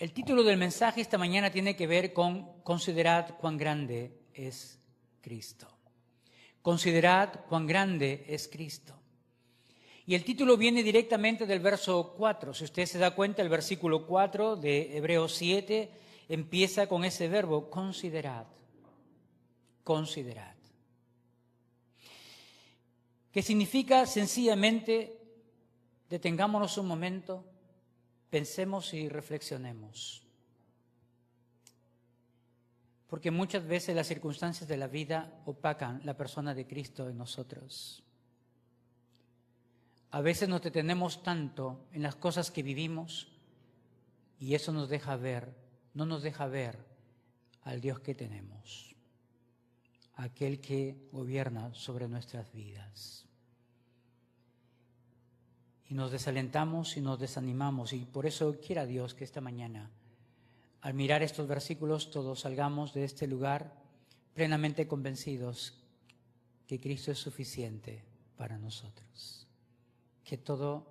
El título del mensaje esta mañana tiene que ver con considerad cuán grande es Cristo. Considerad cuán grande es Cristo. Y el título viene directamente del verso 4. Si usted se da cuenta, el versículo 4 de Hebreos 7 empieza con ese verbo, considerad. Considerad. Que significa sencillamente, detengámonos un momento, pensemos y reflexionemos. Porque muchas veces las circunstancias de la vida opacan la persona de Cristo en nosotros. A veces nos detenemos tanto en las cosas que vivimos y eso nos deja ver, no nos deja ver al Dios que tenemos, aquel que gobierna sobre nuestras vidas. Y nos desalentamos y nos desanimamos, y por eso quiera Dios que esta mañana, al mirar estos versículos, todos salgamos de este lugar plenamente convencidos que Cristo es suficiente para nosotros, que todo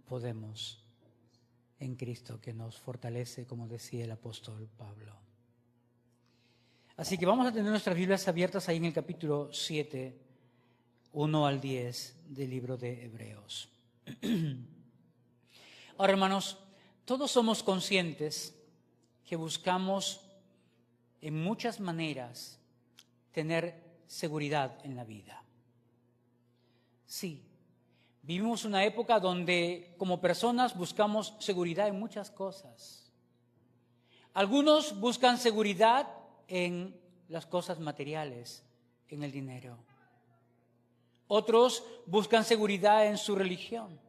podemos en Cristo que nos fortalece, como decía el apóstol Pablo. Así que vamos a tener nuestras Biblias abiertas ahí en el capítulo 7, 1 al 10 del libro de Hebreos. Ahora, hermanos, todos somos conscientes que buscamos en muchas maneras tener seguridad en la vida. Sí, vivimos una época donde como personas buscamos seguridad en muchas cosas. Algunos buscan seguridad en las cosas materiales, en el dinero. Otros buscan seguridad en su religión.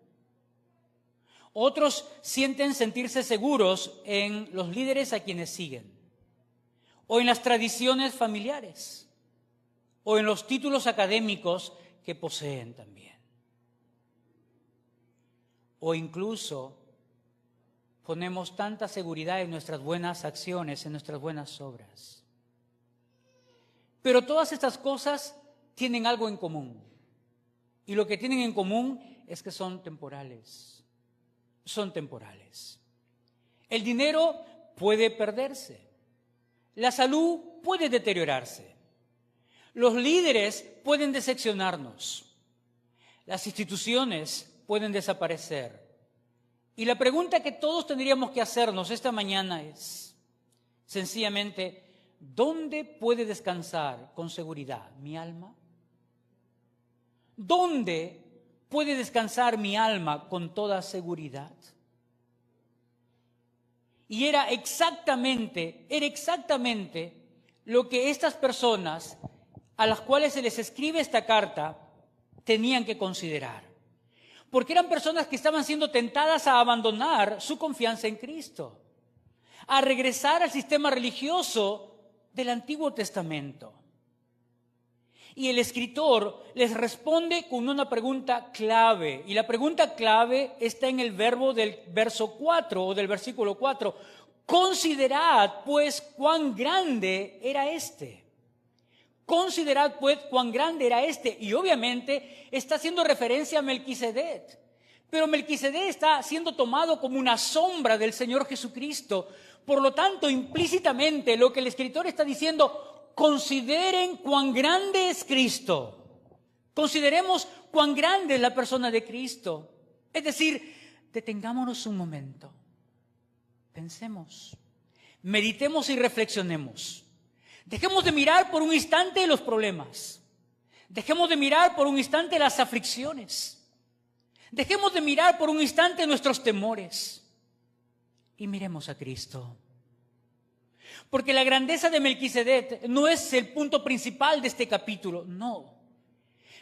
Otros sienten sentirse seguros en los líderes a quienes siguen, o en las tradiciones familiares, o en los títulos académicos que poseen también. O incluso ponemos tanta seguridad en nuestras buenas acciones, en nuestras buenas obras. Pero todas estas cosas tienen algo en común. Y lo que tienen en común es que son temporales. Son temporales. El dinero puede perderse. La salud puede deteriorarse. Los líderes pueden decepcionarnos. Las instituciones pueden desaparecer. Y la pregunta que todos tendríamos que hacernos esta mañana es, sencillamente, ¿dónde puede descansar con seguridad mi alma? ¿Dónde puede descansar mi alma con toda seguridad? Y era exactamente lo que estas personas a las cuales se les escribe esta carta tenían que considerar. Porque eran personas que estaban siendo tentadas a abandonar su confianza en Cristo, a regresar al sistema religioso del Antiguo Testamento. Y el escritor les responde con una pregunta clave. Y la pregunta clave está en el verbo del verso 4 o del versículo 4. Considerad pues cuán grande era este. Considerad pues cuán grande era este. Y obviamente está haciendo referencia a Melquisedec. Pero Melquisedec está siendo tomado como una sombra del Señor Jesucristo. Por lo tanto, implícitamente lo que el escritor está diciendo, consideren cuán grande es Cristo. Consideremos cuán grande es la persona de Cristo. Es decir, detengámonos un momento. Pensemos, meditemos y reflexionemos. Dejemos de mirar por un instante los problemas. Dejemos de mirar por un instante las aflicciones. Dejemos de mirar por un instante nuestros temores. Y miremos a Cristo. Porque la grandeza de Melquisedec no es el punto principal de este capítulo, no.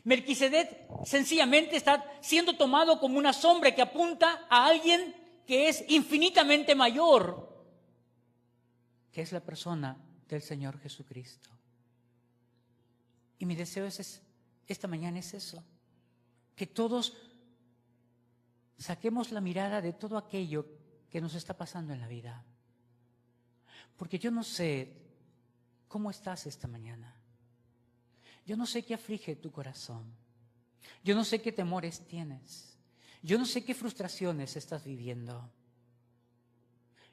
Melquisedec sencillamente está siendo tomado como una sombra que apunta a alguien que es infinitamente mayor, que es la persona del Señor Jesucristo. Y mi deseo esta mañana es eso, que todos saquemos la mirada de todo aquello que nos está pasando en la vida. Porque yo no sé cómo estás esta mañana. Yo no sé qué aflige tu corazón. Yo no sé qué temores tienes. Yo no sé qué frustraciones estás viviendo.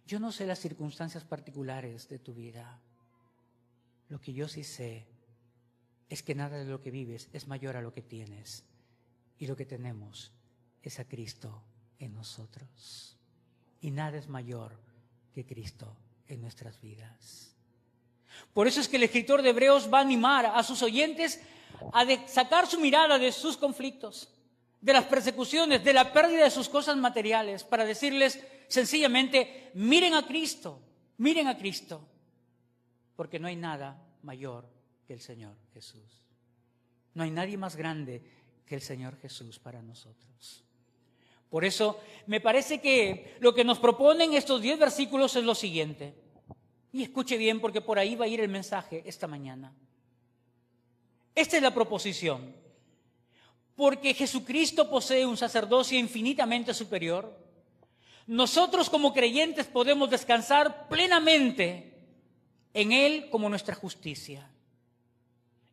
Yo no sé las circunstancias particulares de tu vida. Lo que yo sí sé es que nada de lo que vives es mayor a lo que tienes. Y lo que tenemos es a Cristo en nosotros. Y nada es mayor que Cristo en nuestras vidas. Por eso es que el escritor de Hebreos va a animar a sus oyentes a sacar su mirada de sus conflictos, de las persecuciones, de la pérdida de sus cosas materiales, para decirles sencillamente, miren a Cristo, porque no hay nada mayor que el Señor Jesús. No hay nadie más grande que el Señor Jesús para nosotros. Por eso me parece que lo que nos proponen estos 10 versículos es lo siguiente. Y escuche bien, porque por ahí va a ir el mensaje esta mañana. Esta es la proposición. Porque Jesucristo posee un sacerdocio infinitamente superior, nosotros como creyentes podemos descansar plenamente en Él como nuestra justicia,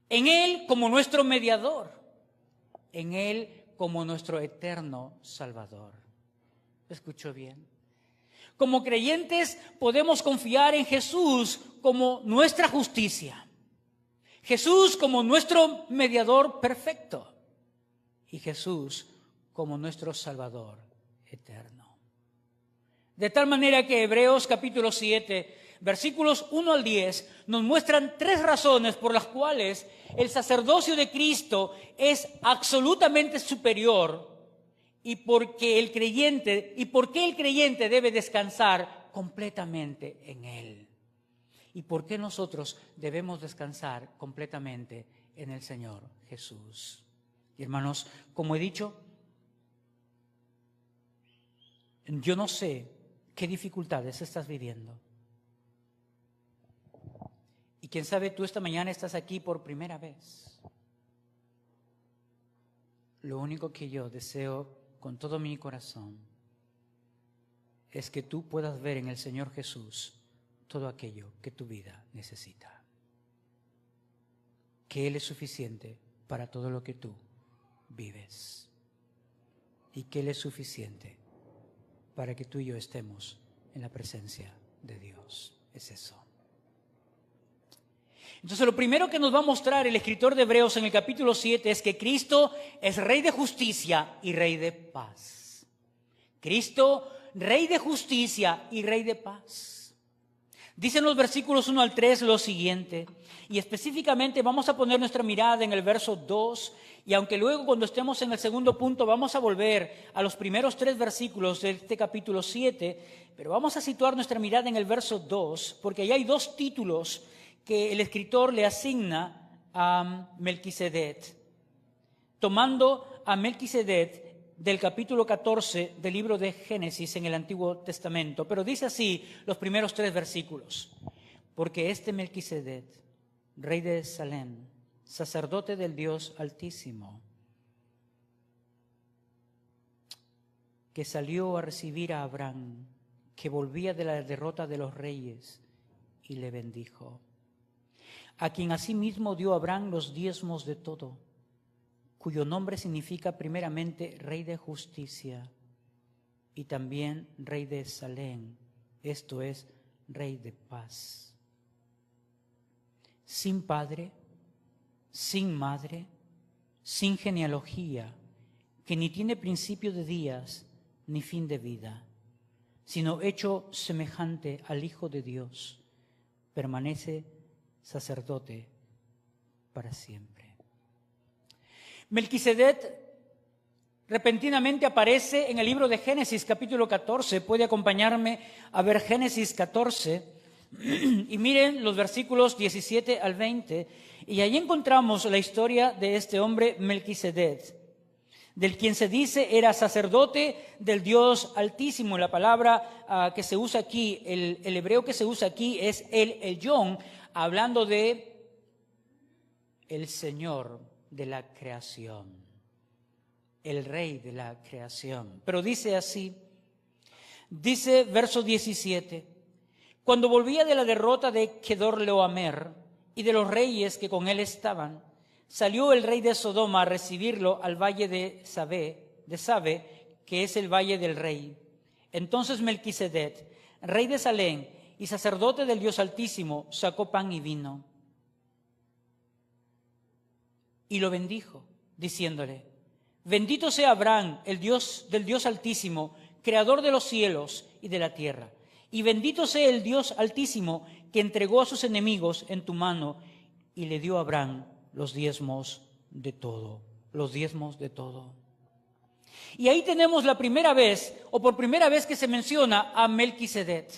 en Él como nuestro mediador, en Él como nuestro eterno Salvador. ¿Escuchó bien? Como creyentes podemos confiar en Jesús como nuestra justicia, Jesús como nuestro mediador perfecto y Jesús como nuestro Salvador eterno. De tal manera que Hebreos capítulo 7, versículos 1 al 10, nos muestran 3 razones por las cuales el sacerdocio de Cristo es absolutamente superior y por qué el creyente debe descansar completamente en Él. Y por qué nosotros debemos descansar completamente en el Señor Jesús. Y hermanos, como he dicho, yo no sé qué dificultades estás viviendo. Y quién sabe, tú esta mañana estás aquí por primera vez. Lo único que yo deseo con todo mi corazón es que tú puedas ver en el Señor Jesús todo aquello que tu vida necesita. Que Él es suficiente para todo lo que tú vives. Y que Él es suficiente para que tú y yo estemos en la presencia de Dios. Es eso. Entonces, lo primero que nos va a mostrar el escritor de Hebreos en el capítulo 7 es que Cristo es Rey de justicia y Rey de paz. Cristo, Rey de justicia y Rey de paz. Dicen los versículos 1 al 3 lo siguiente, y específicamente vamos a poner nuestra mirada en el verso 2, y aunque luego cuando estemos en el segundo punto vamos a volver a los primeros 3 versículos de este capítulo 7, pero vamos a situar nuestra mirada en el verso 2, porque ahí hay 2 títulos que el escritor le asigna a Melquisedec, tomando a Melquisedec del capítulo 14 del libro de Génesis en el Antiguo Testamento. Pero dice así los primeros 3 versículos. Porque este Melquisedec, rey de Salem, sacerdote del Dios Altísimo, que salió a recibir a Abraham, que volvía de la derrota de los reyes, y le bendijo, a quien asimismo dio Abraham los diezmos de todo, cuyo nombre significa primeramente Rey de Justicia y también Rey de Salem, esto es, Rey de Paz. Sin padre, sin madre, sin genealogía, que ni tiene principio de días ni fin de vida, sino hecho semejante al Hijo de Dios, permanece sacerdote para siempre. Melquisedec repentinamente aparece en el libro de Génesis, capítulo 14. Puede acompañarme a ver Génesis 14 y miren los versículos 17 al 20. Y ahí encontramos la historia de este hombre Melquisedec, del quien se dice era sacerdote del Dios Altísimo. La palabra que se usa aquí, el hebreo que se usa aquí es el Elyon, hablando de el Señor de la creación, el Rey de la creación. Pero dice así, dice verso 17, cuando volvía de la derrota de Kedorlaomer y de los reyes que con él estaban, salió el rey de Sodoma a recibirlo al valle de Sabe, que es el valle del rey. Entonces Melquisedec, rey de Salem y sacerdote del Dios Altísimo, sacó pan y vino. Y lo bendijo, diciéndole: bendito sea Abraham, el Dios del Dios Altísimo, creador de los cielos y de la tierra. Y bendito sea el Dios Altísimo, que entregó a sus enemigos en tu mano y le dio a Abraham los diezmos de todo. Los diezmos de todo. Y ahí tenemos la primera vez, o por primera vez, que se menciona a Melquisedec.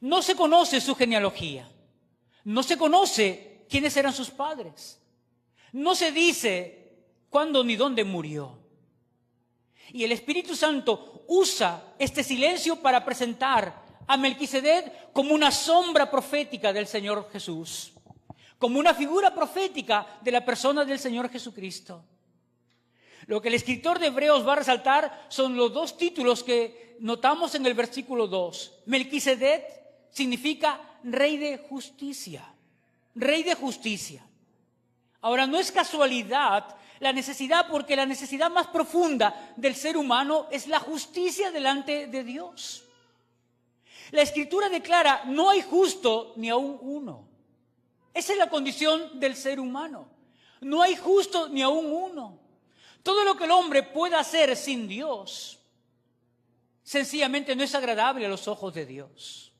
No se conoce su genealogía. No se conoce quiénes eran sus padres. No se dice cuándo ni dónde murió. Y el Espíritu Santo usa este silencio para presentar a Melquisedec como una sombra profética del Señor Jesús, como una figura profética de la persona del Señor Jesucristo. Lo que el escritor de Hebreos va a resaltar son los dos títulos que notamos en el versículo 2. Melquisedec significa rey de justicia. Rey de justicia. Ahora, no es casualidad la necesidad, porque la necesidad más profunda del ser humano es la justicia delante de Dios. La Escritura declara: no hay justo ni aun uno. Esa es la condición del ser humano. No hay justo ni aun uno. Todo lo que el hombre pueda hacer sin Dios, sencillamente no es agradable a los ojos de Dios.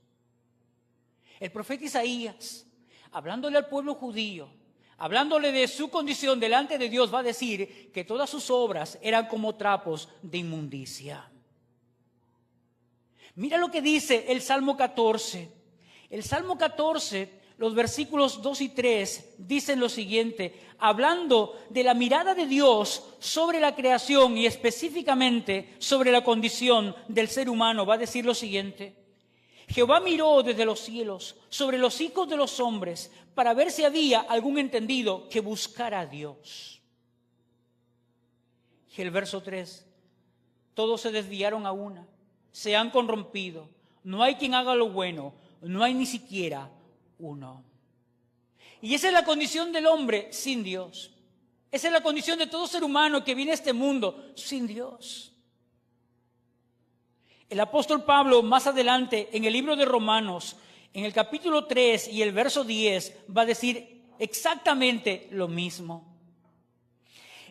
El profeta Isaías, hablándole al pueblo judío, hablándole de su condición delante de Dios, va a decir que todas sus obras eran como trapos de inmundicia. Mira lo que dice el Salmo 14. El Salmo 14, los versículos 2 y 3, dicen lo siguiente, hablando de la mirada de Dios sobre la creación y específicamente sobre la condición del ser humano. Va a decir lo siguiente: Jehová miró desde los cielos sobre los hijos de los hombres para ver si había algún entendido que buscara a Dios. Y el verso 3, todos se desviaron a una, se han corrompido, no hay quien haga lo bueno, no hay ni siquiera uno. Y esa es la condición del hombre sin Dios. Esa es la condición de todo ser humano que viene a este mundo sin Dios. El apóstol Pablo, más adelante en el libro de Romanos, en el capítulo 3 y el verso 10, va a decir exactamente lo mismo,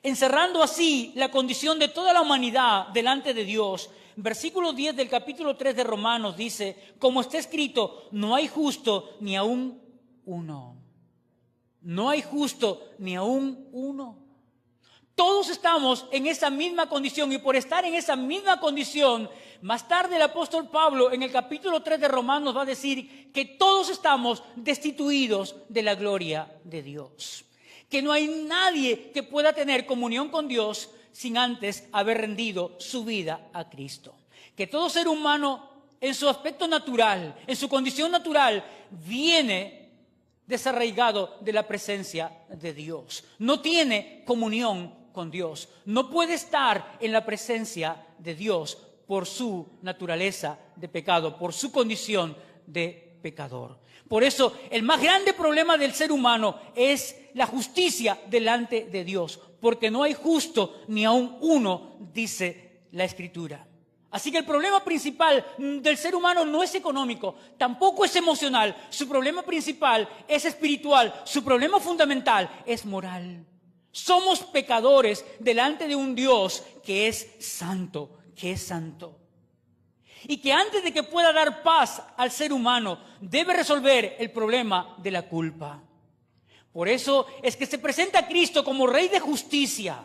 encerrando así la condición de toda la humanidad delante de Dios. Versículo 10 del capítulo 3 de Romanos dice: como está escrito, no hay justo ni aun uno. No hay justo ni aun uno. Todos estamos en esa misma condición, y por estar en esa misma condición, más tarde el apóstol Pablo en el capítulo 3 de Romanos va a decir que todos estamos destituidos de la gloria de Dios. Que no hay nadie que pueda tener comunión con Dios sin antes haber rendido su vida a Cristo. Que todo ser humano en su aspecto natural, en su condición natural, viene desarraigado de la presencia de Dios. No tiene comunión con Dios. No puede estar en la presencia de Dios por su naturaleza de pecado, por su condición de pecador. Por eso, el más grande problema del ser humano es la justicia delante de Dios, porque no hay justo ni aun uno, dice la Escritura. Así que el problema principal del ser humano no es económico, tampoco es emocional. Su problema principal es espiritual, su problema fundamental es moral. Somos pecadores delante de un Dios que es santo, y que antes de que pueda dar paz al ser humano, debe resolver el problema de la culpa. Por eso es que se presenta a Cristo como Rey de justicia,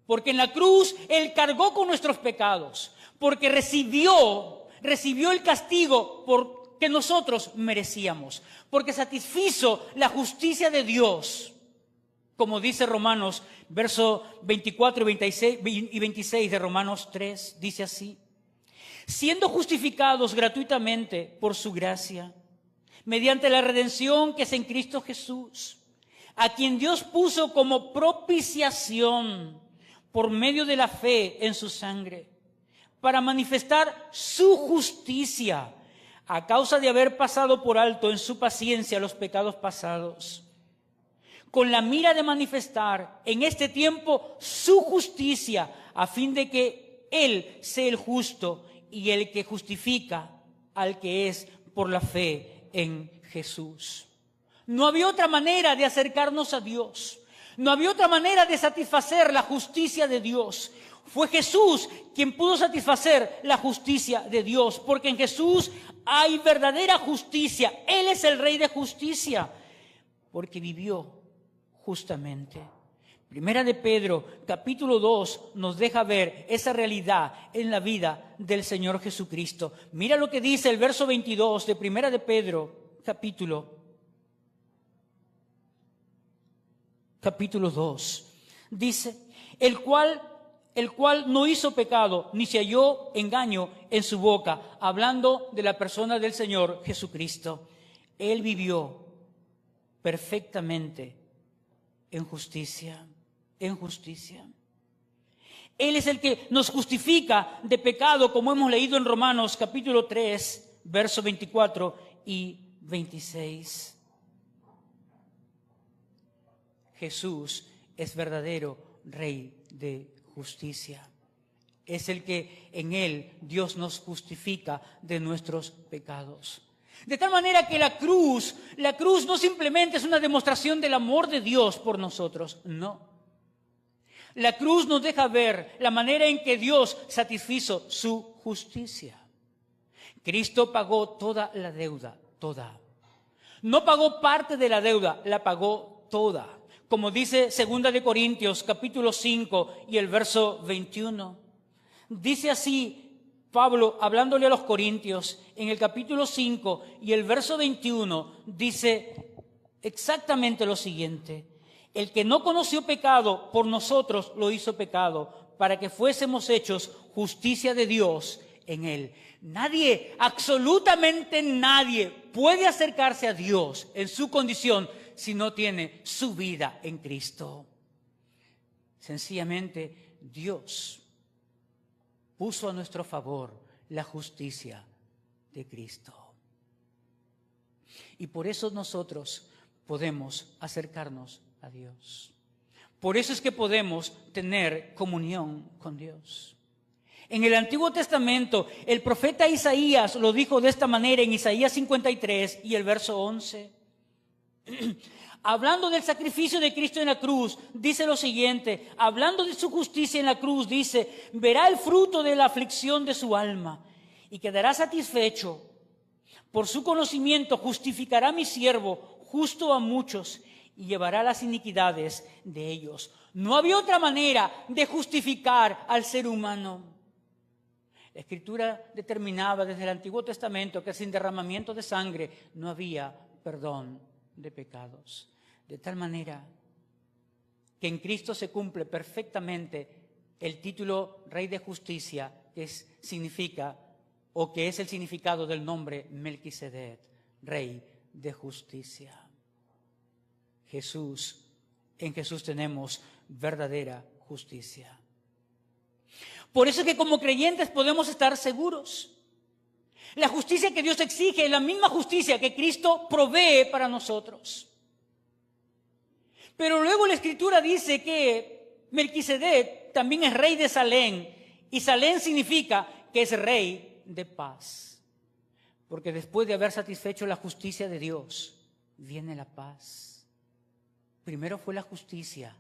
porque en la cruz Él cargó con nuestros pecados, porque recibió el castigo que nosotros merecíamos, porque satisfizo la justicia de Dios. Como dice Romanos, versos 24 y 26 de Romanos 3, dice así: siendo justificados gratuitamente por su gracia, mediante la redención que es en Cristo Jesús, a quien Dios puso como propiciación por medio de la fe en su sangre, para manifestar su justicia, a causa de haber pasado por alto en su paciencia los pecados pasados, con la mira de manifestar en este tiempo su justicia, a fin de que Él sea el justo y el que justifica al que es por la fe en Jesús. No había otra manera de acercarnos a Dios. No había otra manera de satisfacer la justicia de Dios. Fue Jesús quien pudo satisfacer la justicia de Dios, porque en Jesús hay verdadera justicia. Él es el Rey de justicia, porque vivió justamente. Primera de Pedro, capítulo 2, nos deja ver esa realidad en la vida del Señor Jesucristo. Mira lo que dice el verso 22 de Primera de Pedro, capítulo 2. Dice, el cual no hizo pecado, ni se halló engaño en su boca, hablando de la persona del Señor Jesucristo. Él vivió perfectamente en justicia. Él es el que nos justifica de pecado, como hemos leído en Romanos capítulo 3, versos 24 y 26. Jesús es verdadero Rey de justicia. Es el que en Él Dios nos justifica de nuestros pecados. De tal manera que la cruz no simplemente es una demostración del amor de Dios por nosotros, no. La cruz nos deja ver la manera en que Dios satisfizo su justicia. Cristo pagó toda la deuda, toda. No pagó parte de la deuda, la pagó toda. Como dice 2 de Corintios, capítulo 5 y el verso 21. Dice así Pablo, hablándole a los Corintios, en el capítulo 5 y el verso 21, dice exactamente lo siguiente. El que no conoció pecado, por nosotros lo hizo pecado, para que fuésemos hechos justicia de Dios en él. Nadie, absolutamente nadie, puede acercarse a Dios en su condición si no tiene su vida en Cristo. Sencillamente, Dios puso a nuestro favor la justicia de Cristo. Y por eso nosotros podemos acercarnos a Dios. Por eso es que podemos tener comunión con Dios. En el Antiguo Testamento, el profeta Isaías lo dijo de esta manera en Isaías 53 y el verso 11. Hablando del sacrificio de Cristo en la cruz, dice lo siguiente, hablando de su justicia en la cruz, dice, verá el fruto de la aflicción de su alma y quedará satisfecho. Por su conocimiento justificará a mi siervo, justo a muchos, y llevará las iniquidades de ellos. No había otra manera de justificar al ser humano. La Escritura determinaba desde el Antiguo Testamento que sin derramamiento de sangre no había perdón de pecados. De tal manera que en Cristo se cumple perfectamente el título Rey de Justicia, que significa, o que es el significado del nombre Melquisedec, Rey de Justicia. En Jesús tenemos verdadera justicia. Por eso es que como creyentes podemos estar seguros. La justicia que Dios exige es la misma justicia que Cristo provee para nosotros. Pero luego la Escritura dice que Melquisedec también es rey de Salem, y Salem significa que es rey de paz. Porque después de haber satisfecho la justicia de Dios, viene la paz. Primero fue la justicia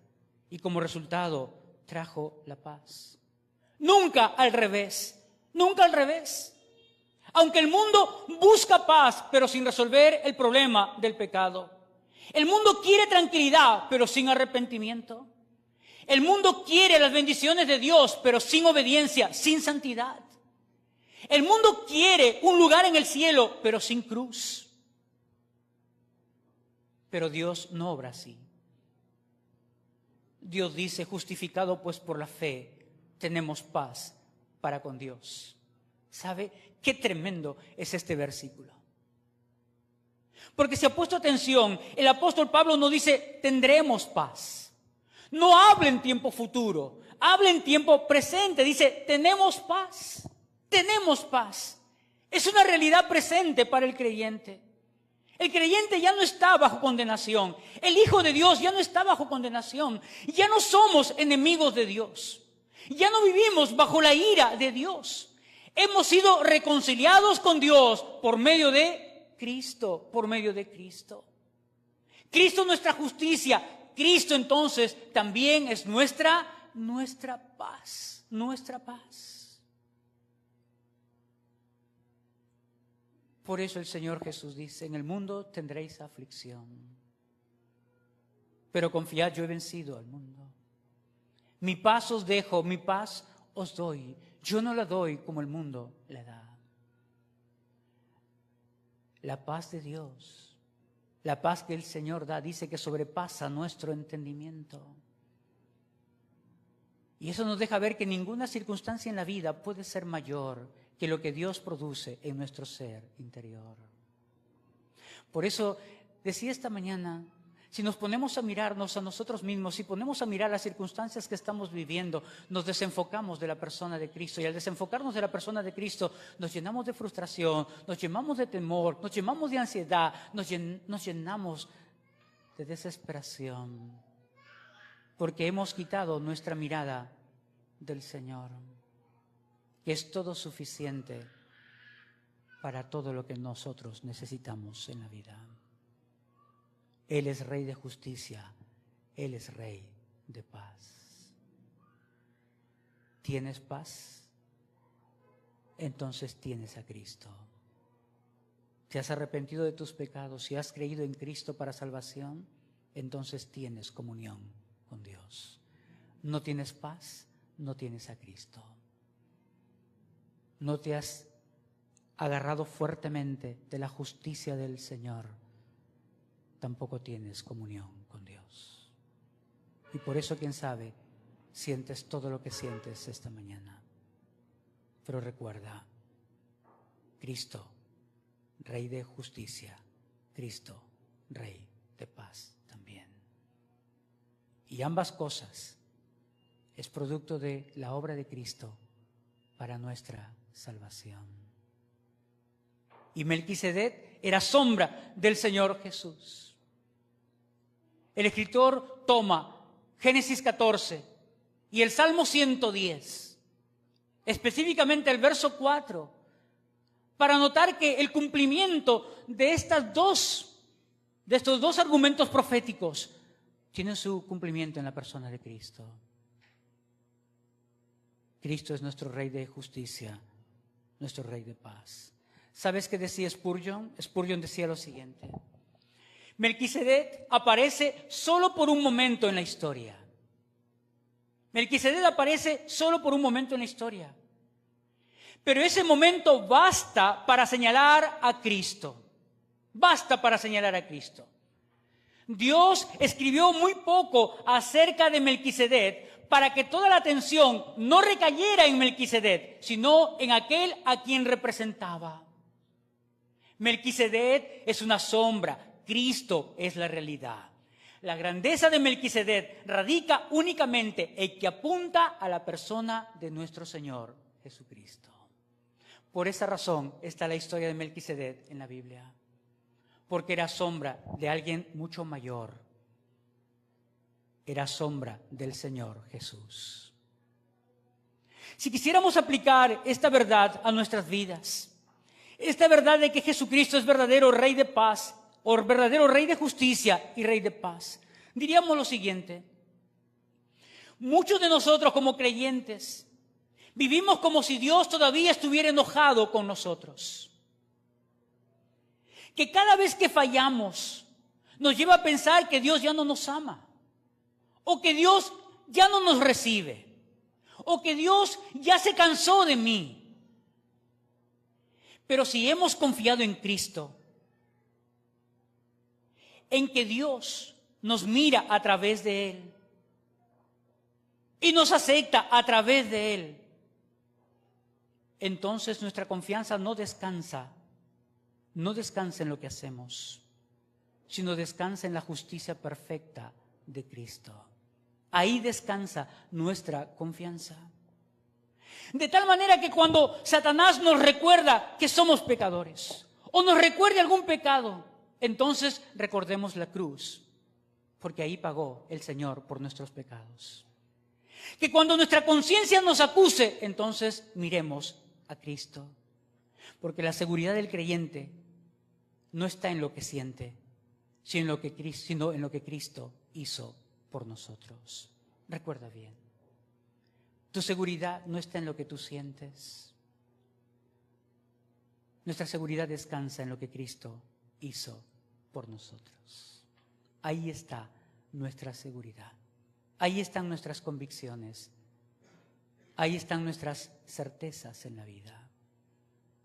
y como resultado trajo la paz. Nunca al revés, nunca al revés. Aunque el mundo busca paz, pero sin resolver el problema del pecado. El mundo quiere tranquilidad, pero sin arrepentimiento. El mundo quiere las bendiciones de Dios, pero sin obediencia, sin santidad. El mundo quiere un lugar en el cielo, pero sin cruz. Pero Dios no obra así. Dios dice, justificado pues por la fe, tenemos paz para con Dios. ¿Sabe qué tremendo es este versículo? Porque si ha puesto atención, el apóstol Pablo no dice, tendremos paz. No habla en tiempo futuro, habla en tiempo presente. Dice, tenemos paz, tenemos paz. Es una realidad presente para el creyente. El creyente ya no está bajo condenación. El Hijo de Dios ya no está bajo condenación. Ya no somos enemigos de Dios. Ya no vivimos bajo la ira de Dios. Hemos sido reconciliados con Dios por medio de Cristo, por medio de Cristo. Cristo es nuestra justicia. Cristo entonces también es nuestra paz, nuestra paz. Por eso el Señor Jesús dice, en el mundo tendréis aflicción, pero confiad, yo he vencido al mundo. Mi paz os dejo, mi paz os doy. Yo no la doy como el mundo la da. La paz de Dios, la paz que el Señor da, dice que sobrepasa nuestro entendimiento. Y eso nos deja ver que ninguna circunstancia en la vida puede ser mayor que lo que Dios produce en nuestro ser interior. Por eso decía esta mañana, si nos ponemos a mirarnos a nosotros mismos, si ponemos a mirar las circunstancias que estamos viviendo, nos desenfocamos de la persona de Cristo. Y al desenfocarnos de la persona de Cristo, nos llenamos de frustración, nos llenamos de temor, nos llenamos de ansiedad, nos llenamos de desesperación. Porque hemos quitado nuestra mirada del Señor, que es todo suficiente para todo lo que nosotros necesitamos en la vida. Él es Rey de justicia, Él es Rey de paz. ¿Tienes paz? Entonces tienes a Cristo. ¿Te has arrepentido de tus pecados? Si has creído en Cristo para salvación, entonces tienes comunión con Dios. ¿No tienes paz? No tienes a Cristo. ¿No te has agarrado fuertemente de la justicia del Señor? Tampoco tienes comunión con Dios. Y por eso, quién sabe, sientes todo lo que sientes esta mañana. Pero recuerda, Cristo, Rey de justicia, Cristo, Rey de paz también. Y ambas cosas es producto de la obra de Cristo para nuestra salvación. Y Melquisedec era sombra del Señor Jesús. El escritor toma Génesis 14 y el Salmo 110, específicamente el verso 4, para notar que el cumplimiento de estos dos argumentos proféticos tiene su cumplimiento en la persona de Cristo. Cristo es nuestro Rey de justicia, nuestro Rey de paz. ¿Sabes qué decía Spurgeon? Spurgeon decía lo siguiente: Melquisedec aparece solo por un momento en la historia. Melquisedec aparece solo por un momento en la historia. Pero ese momento basta para señalar a Cristo. Basta para señalar a Cristo. Dios escribió muy poco acerca de Melquisedec para que toda la atención no recayera en Melquisedec, sino en aquel a quien representaba. Melquisedec es una sombra. Cristo es la realidad. La grandeza de Melquisedec radica únicamente en que apunta a la persona de nuestro Señor Jesucristo. Por esa razón está la historia de Melquisedec en la Biblia, porque era sombra de alguien mucho mayor. Era sombra del Señor Jesús. Si quisiéramos aplicar esta verdad a nuestras vidas, esta verdad de que Jesucristo es verdadero Rey de paz, o verdadero Rey de justicia y Rey de paz, diríamos lo siguiente: muchos de nosotros como creyentes vivimos como si Dios todavía estuviera enojado con nosotros. Que cada vez que fallamos nos lleva a pensar que Dios ya no nos ama, o que Dios ya no nos recibe, o que Dios ya se cansó de mí. Pero si hemos confiado en Cristo, en que Dios nos mira a través de Él y nos acepta a través de Él, entonces nuestra confianza no descansa en lo que hacemos, sino descansa en la justicia perfecta de Cristo. Ahí descansa nuestra confianza. De tal manera que cuando Satanás nos recuerda que somos pecadores, o nos recuerde algún pecado, entonces recordemos la cruz, porque ahí pagó el Señor por nuestros pecados. Que cuando nuestra conciencia nos acuse, entonces miremos a Cristo. Porque la seguridad del creyente no está en lo que siente, sino en lo que Cristo hizo por nosotros. Recuerda bien, tu seguridad no está en lo que tú sientes. Nuestra seguridad descansa en lo que Cristo hizo por nosotros. Ahí está nuestra seguridad. Ahí están nuestras convicciones. Ahí están nuestras certezas en la vida,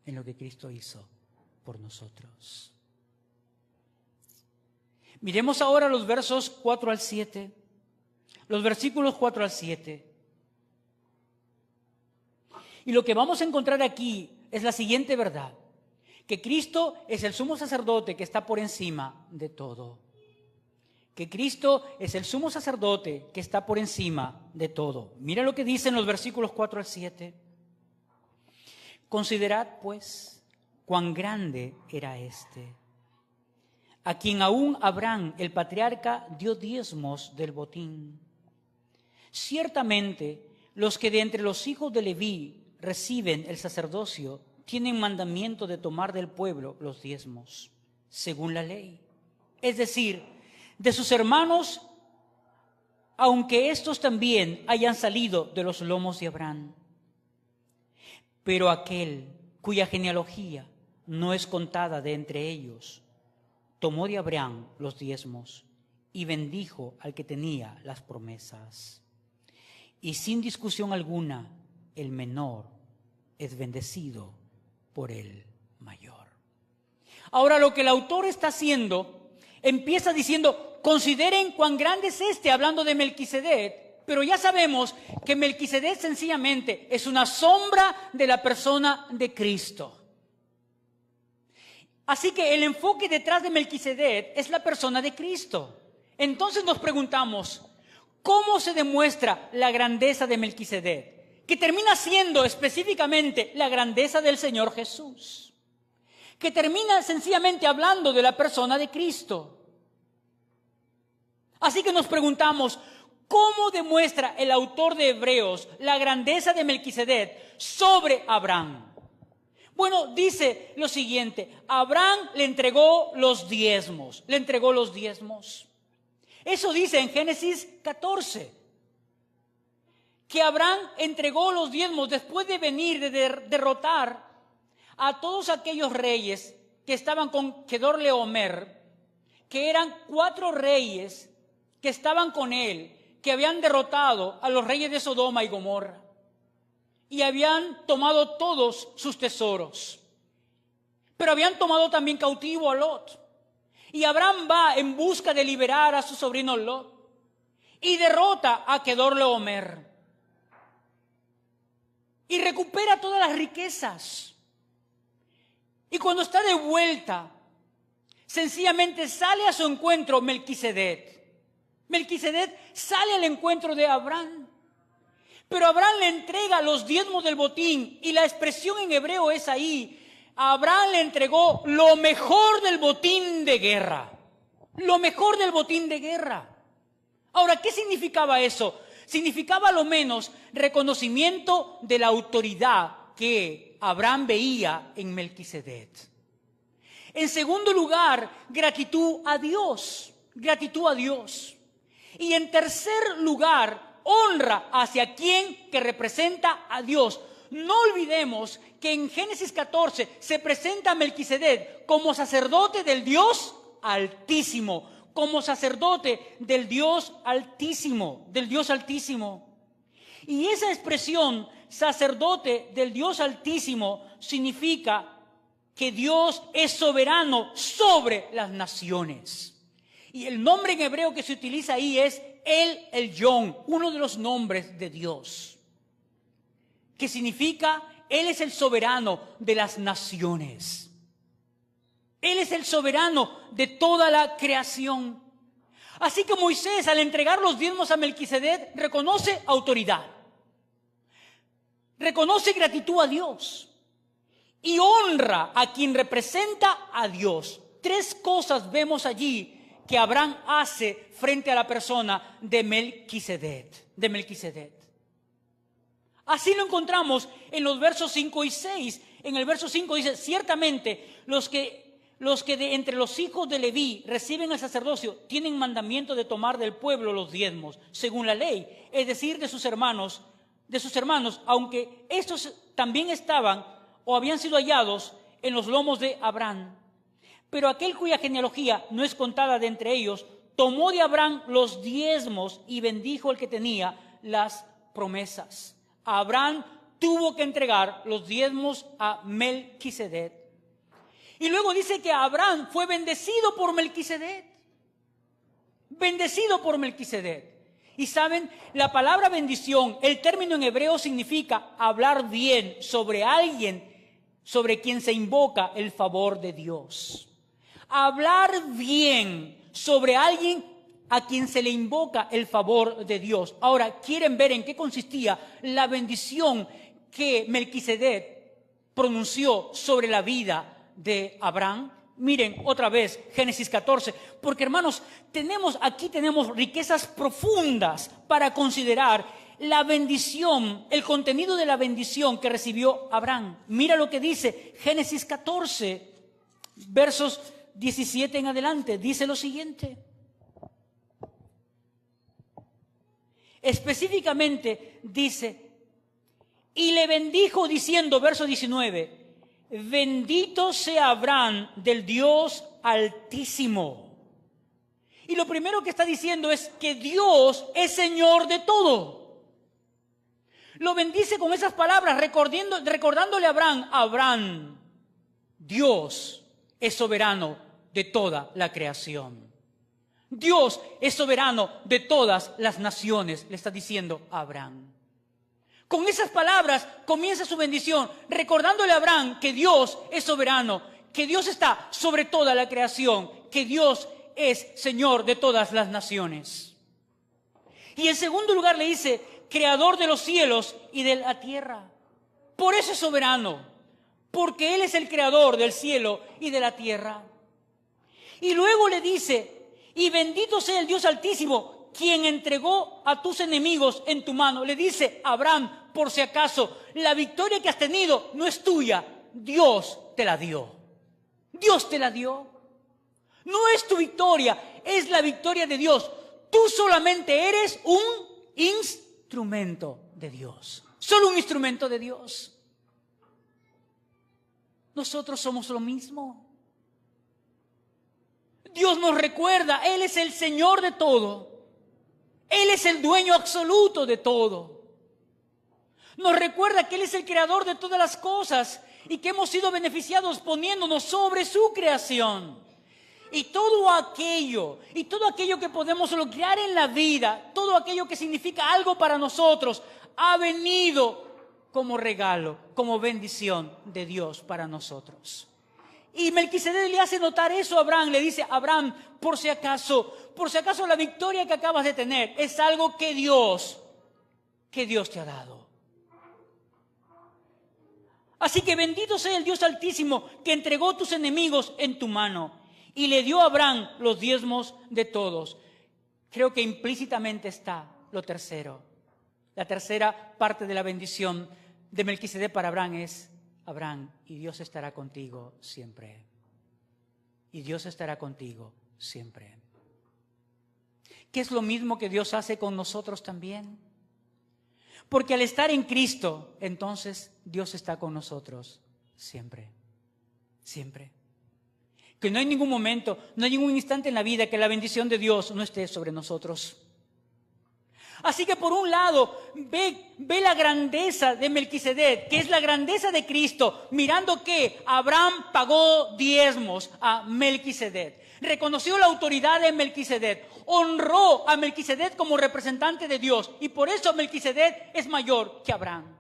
en lo que Cristo hizo por nosotros. Miremos ahora los versos 4 al 7, los versículos 4 al 7. Y lo que vamos a encontrar aquí es la siguiente verdad: que Cristo es el sumo sacerdote que está por encima de todo. Que Cristo es el sumo sacerdote que está por encima de todo. Mira lo que dicen los versículos 4 al 7. Considerad, pues, cuán grande era éste, a quien aún Abraham, el patriarca, dio diezmos del botín. Ciertamente, los que de entre los hijos de Leví reciben el sacerdocio tienen mandamiento de tomar del pueblo los diezmos, según la ley. Es decir, de sus hermanos, aunque estos también hayan salido de los lomos de Abraham. Pero aquel cuya genealogía no es contada de entre ellos, tomó de Abraham los diezmos y bendijo al que tenía las promesas. Y sin discusión alguna, el menor es bendecido por el mayor. Ahora, lo que el autor está haciendo, empieza diciendo: consideren cuán grande es este, hablando de Melquisedec, pero ya sabemos que Melquisedec sencillamente es una sombra de la persona de Cristo. Así que el enfoque detrás de Melquisedec es la persona de Cristo. Entonces nos preguntamos, ¿cómo se demuestra la grandeza de Melquisedec? Que termina siendo específicamente la grandeza del Señor Jesús. Que termina sencillamente hablando de la persona de Cristo. Así que nos preguntamos, ¿cómo demuestra el autor de Hebreos la grandeza de Melquisedec sobre Abraham? Bueno, dice lo siguiente: Abraham le entregó los diezmos. Eso dice en Génesis 14. Que Abraham entregó los diezmos después de venir, de derrotar a todos aquellos reyes que estaban con Kedorlaomer, que eran 4 reyes que estaban con él, que habían derrotado a los reyes de Sodoma y Gomorra y habían tomado todos sus tesoros, pero habían tomado también cautivo a Lot. Y Abraham va en busca de liberar a su sobrino Lot y derrota a Kedorlaomer y recupera todas las riquezas. Y cuando está de vuelta, sencillamente sale a su encuentro Melquisedec. Melquisedec sale al encuentro de Abraham, pero Abraham le entrega los diezmos del botín, y la expresión en hebreo es ahí: Abraham le entregó lo mejor del botín de guerra. Lo mejor del botín de guerra. Ahora, ¿qué significaba eso? Significaba a lo menos reconocimiento de la autoridad que Abraham veía en Melquisedec. En segundo lugar, gratitud a Dios. Gratitud a Dios. Y en tercer lugar, honra hacia quien que representa a Dios. No olvidemos que en Génesis 14 se presenta a Melquisedec como sacerdote del Dios Altísimo. Como sacerdote del Dios Altísimo. Del Dios Altísimo. Y esa expresión, sacerdote del Dios Altísimo, significa que Dios es soberano sobre las naciones. Y el nombre en hebreo que se utiliza ahí es El Elyon, uno de los nombres de Dios, que significa Él es el soberano de las naciones. Él es el soberano de toda la creación. Así que Moisés, al entregar los diezmos a Melquisedec, reconoce autoridad, reconoce gratitud a Dios y honra a quien representa a Dios. 3 cosas vemos allí que Abraham hace frente a la persona de Melquisedec. Así lo encontramos en los versos 5 y 6. En el verso 5 dice, ciertamente los que de entre los hijos de Leví reciben el sacerdocio tienen mandamiento de tomar del pueblo los diezmos, según la ley, es decir, de sus hermanos, aunque estos también estaban o habían sido hallados en los lomos de Abraham. Pero aquel cuya genealogía no es contada de entre ellos, tomó de Abraham los diezmos y bendijo al que tenía las promesas. Abraham tuvo que entregar los diezmos a Melquisedec. Y luego dice que Abraham fue bendecido por Melquisedec. Bendecido por Melquisedec. Y saben, la palabra bendición, el término en hebreo significa hablar bien sobre alguien sobre quien se invoca el favor de Dios. Hablar bien sobre alguien a quien se le invoca el favor de Dios. Ahora, ¿quieren ver en qué consistía la bendición que Melquisedec pronunció sobre la vida de Abraham? Miren otra vez Génesis 14, porque hermanos, tenemos riquezas profundas para considerar la bendición, el contenido de la bendición que recibió Abraham. Mira lo que dice Génesis 14, versos 17 en adelante. Dice lo siguiente. Específicamente dice, y le bendijo diciendo, verso 19, bendito sea Abraham del Dios Altísimo. Y lo primero que está diciendo es que Dios es Señor de todo. Lo bendice con esas palabras, recordándole a Abraham, Dios es soberano de toda la creación. Dios es soberano de todas las naciones, le está diciendo a Abraham. Con esas palabras comienza su bendición, recordándole a Abraham que Dios es soberano, que Dios está sobre toda la creación, que Dios es Señor de todas las naciones. Y en segundo lugar le dice, creador de los cielos y de la tierra. Por eso es soberano, porque Él es el creador del cielo y de la tierra. Y luego le dice, y bendito sea el Dios Altísimo, quien entregó a tus enemigos en tu mano. Le dice a Abraham, por si acaso, la victoria que has tenido no es tuya, Dios te la dio. Dios te la dio. No es tu victoria, es la victoria de Dios. Tú solamente eres un instrumento de Dios. Solo un instrumento de Dios. Nosotros somos lo mismo. Dios nos recuerda, Él es el Señor de todo. Él es el dueño absoluto de todo. Nos recuerda que Él es el creador de todas las cosas y que hemos sido beneficiados poniéndonos sobre su creación. Y todo aquello que podemos lograr en la vida, todo aquello que significa algo para nosotros, ha venido como regalo, como bendición de Dios para nosotros. Y Melquisedec le hace notar eso a Abraham, le dice, Abraham, por si acaso la victoria que acabas de tener es algo que Dios te ha dado. Así que bendito sea el Dios Altísimo que entregó tus enemigos en tu mano y le dio a Abraham los diezmos de todos. Creo que implícitamente está lo tercero. La tercera parte de la bendición de Melquisedec para Abraham es, Abraham, y Dios estará contigo siempre. Y Dios estará contigo siempre. ¿Qué es lo mismo que Dios hace con nosotros también? Porque al estar en Cristo, entonces Dios está con nosotros siempre. Siempre. Que no hay ningún momento, no hay ningún instante en la vida que la bendición de Dios no esté sobre nosotros. Así que por un lado, ve la grandeza de Melquisedec, que es la grandeza de Cristo, mirando que Abraham pagó diezmos a Melquisedec. Reconoció la autoridad de Melquisedec, honró a Melquisedec como representante de Dios, y por eso Melquisedec es mayor que Abraham.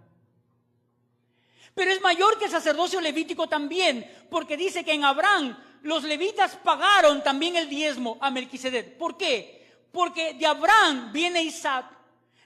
Pero es mayor que el sacerdocio levítico también, porque dice que en Abraham los levitas pagaron también el diezmo a Melquisedec. ¿Por qué? Porque de Abraham viene Isaac,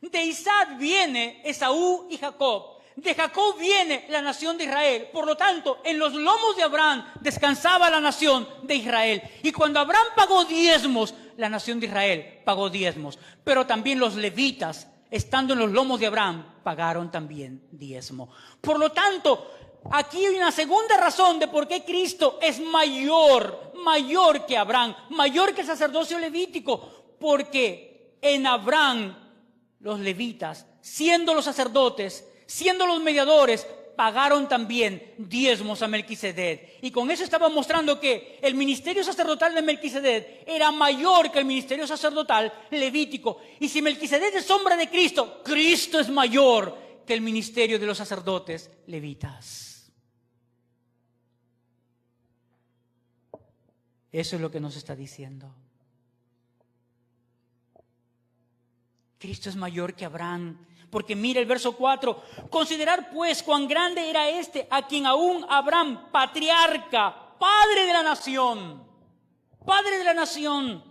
de Isaac viene Esaú y Jacob, de Jacob viene la nación de Israel. Por lo tanto, en los lomos de Abraham descansaba la nación de Israel. Y cuando Abraham pagó diezmos, la nación de Israel pagó diezmos. Pero también los levitas estando en los lomos de Abraham, pagaron también diezmo. Por lo tanto, aquí hay una segunda razón de por qué Cristo es mayor que Abraham, mayor que el sacerdocio levítico, porque en Abraham los levitas, siendo los sacerdotes, siendo los mediadores, pagaron también diezmos a Melquisedec. Y con eso estaba mostrando que el ministerio sacerdotal de Melquisedec era mayor que el ministerio sacerdotal levítico. Y si Melquisedec es sombra de Cristo, Cristo es mayor que el ministerio de los sacerdotes levitas. Eso es lo que nos está diciendo. Cristo es mayor que Abraham. Porque mira el verso 4, considerar pues cuán grande era este, a quien aún Abraham, patriarca, padre de la nación,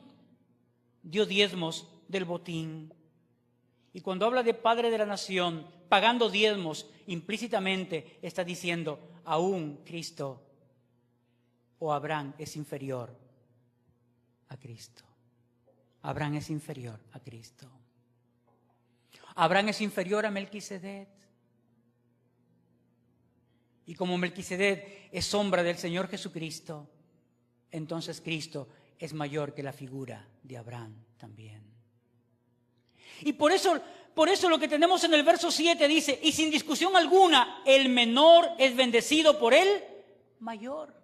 dio diezmos del botín. Y cuando habla de padre de la nación, pagando diezmos, implícitamente está diciendo, aún Cristo o Abraham es inferior a Cristo. Abraham es inferior a Cristo. Abraham es inferior a Melquisedec. Y como Melquisedec es sombra del Señor Jesucristo, entonces Cristo es mayor que la figura de Abraham también. Y por eso lo que tenemos en el verso 7 dice, y sin discusión alguna, el menor es bendecido por el mayor.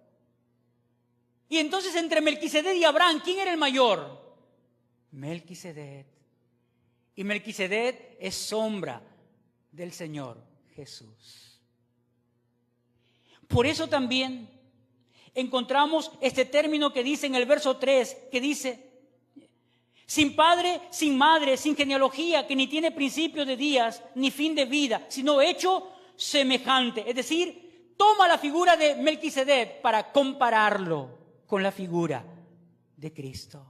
Y entonces entre Melquisedec y Abraham, ¿quién era el mayor? Melquisedec. Y Melquisedec es sombra del Señor Jesús. Por eso también encontramos este término que dice en el verso 3, que dice, sin padre, sin madre, sin genealogía, que ni tiene principio de días, ni fin de vida, sino hecho semejante. Es decir, toma la figura de Melquisedec para compararlo con la figura de Cristo.